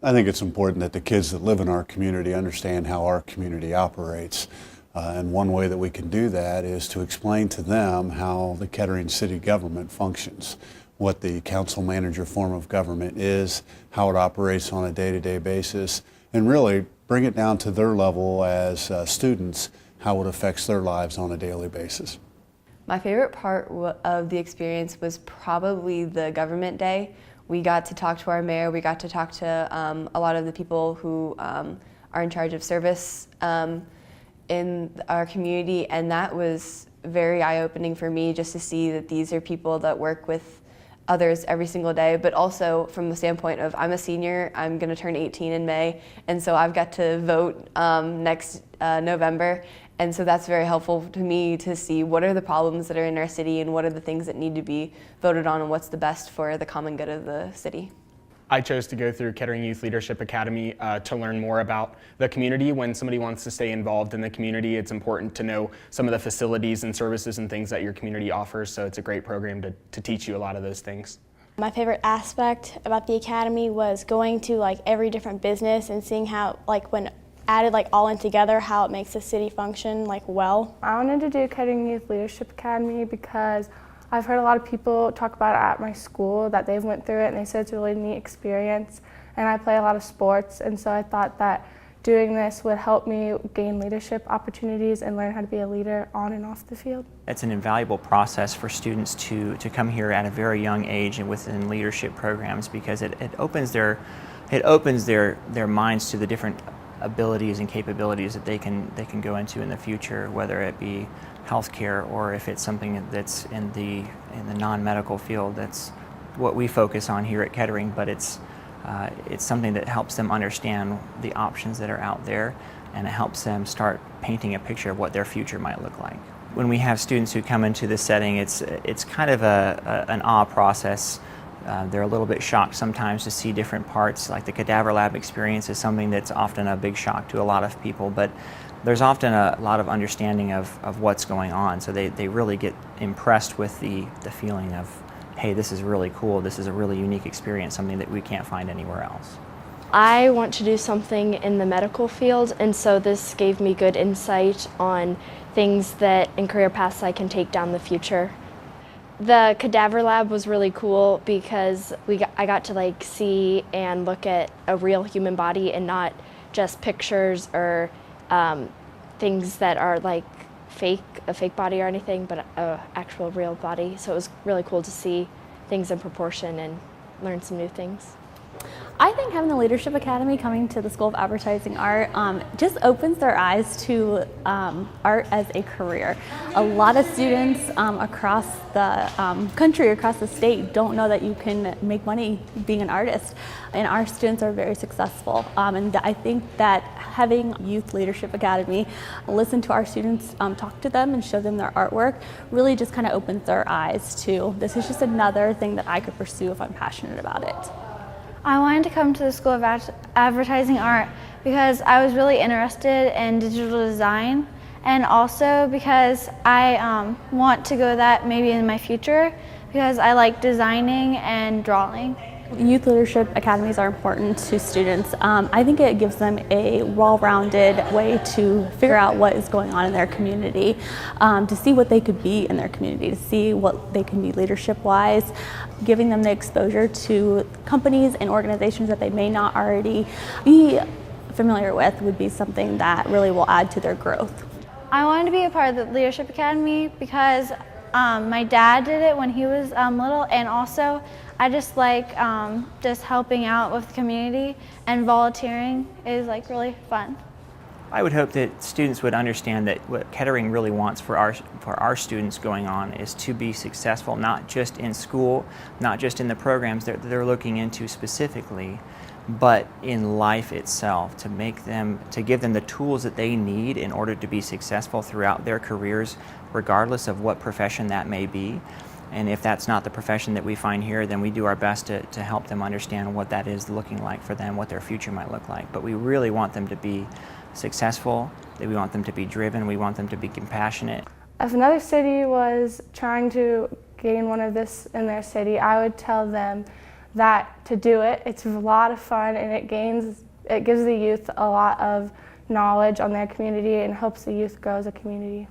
I think it's important that the kids that live in our community understand how our community operates. And one way that we can do that is to explain to them how the Kettering city government functions, what the council manager form of government is, how it operates on a day-to-day basis, and really bring it down to their level as students, how it affects their lives on a daily basis. My favorite part of the experience was probably the government day. We got to talk to our mayor, we got to talk to a lot of the people who are in charge of service in our community, and that was very eye-opening for me, just to see that these are people that work with others every single day, but also from the standpoint of I'm a senior, I'm going to turn 18 in May, and so I've got to vote next November, and so that's very helpful to me to see what are the problems that are in our city and what are the things that need to be voted on and what's the best for the common good of the city. I chose to go through Kettering Youth Leadership Academy to learn more about the community. When somebody wants to stay involved in the community, it's important to know some of the facilities and services and things that your community offers, so it's a great program to teach you a lot of those things. My favorite aspect about the academy was going to every different business and seeing how when added all in together, how it makes the city function well. I wanted to do Kettering Youth Leadership Academy because I've heard a lot of people talk about it at my school, that they've went through it and they said it's a really neat experience, and I play a lot of sports, and so I thought that doing this would help me gain leadership opportunities and learn how to be a leader on and off the field. It's an invaluable process for students to come here at a very young age and within leadership programs, because it opens their minds to the different abilities and capabilities that they can go into in the future, whether it be healthcare or if it's something that's in the non-medical field. That's what we focus on here at Kettering, but it's something that helps them understand the options that are out there, and it helps them start painting a picture of what their future might look like. When we have students who come into this setting, it's kind of an awe process. They're a little bit shocked sometimes to see different parts. Like the cadaver lab experience is something that's often a big shock to a lot of people, but there's often a lot of understanding of what's going on, so they really get impressed with the feeling of, hey, this is really cool, this is a really unique experience, something that we can't find anywhere else. I want to do something in the medical field, and so this gave me good insight on things that in career paths I can take down the future. The cadaver lab was really cool because I got to see and look at a real human body and not just pictures or things that are a fake body or anything, but an actual real body. So it was really cool to see things in proportion and learn some new things. I think having the Leadership Academy coming to the School of Advertising Art just opens their eyes to art as a career. A lot of students across the country, across the state, don't know that you can make money being an artist, and our students are very successful. And I think that having Youth Leadership Academy listen to our students, talk to them and show them their artwork really just kind of opens their eyes to, this is just another thing that I could pursue if I'm passionate about it. I wanted to come to the School of Advertising Art because I was really interested in digital design, and also because I want to go that maybe in my future because I like designing and drawing. Youth Leadership Academies are important to students. I think it gives them a well-rounded way to figure out what is going on in their community, to see what they could be in their community, to see what they can be leadership-wise, giving them the exposure to companies and organizations that they may not already be familiar with would be something that really will add to their growth. I wanted to be a part of the Leadership Academy because my dad did it when he was little, and also I just like just helping out with the community, and volunteering is really fun. I would hope that students would understand that what Kettering really wants for our students going on is to be successful, not just in school, not just in the programs that they're looking into specifically, but in life itself, to give them the tools that they need in order to be successful throughout their careers, regardless of what profession that may be. And if that's not the profession that we find here, then we do our best to help them understand what that is looking like for them, what their future might look like. But we really want them to be successful, we want them to be driven, we want them to be compassionate. If another city was trying to gain one of this in their city, I would tell them that to do it. It's a lot of fun, and it gives the youth a lot of knowledge on their community and helps the youth grow as a community.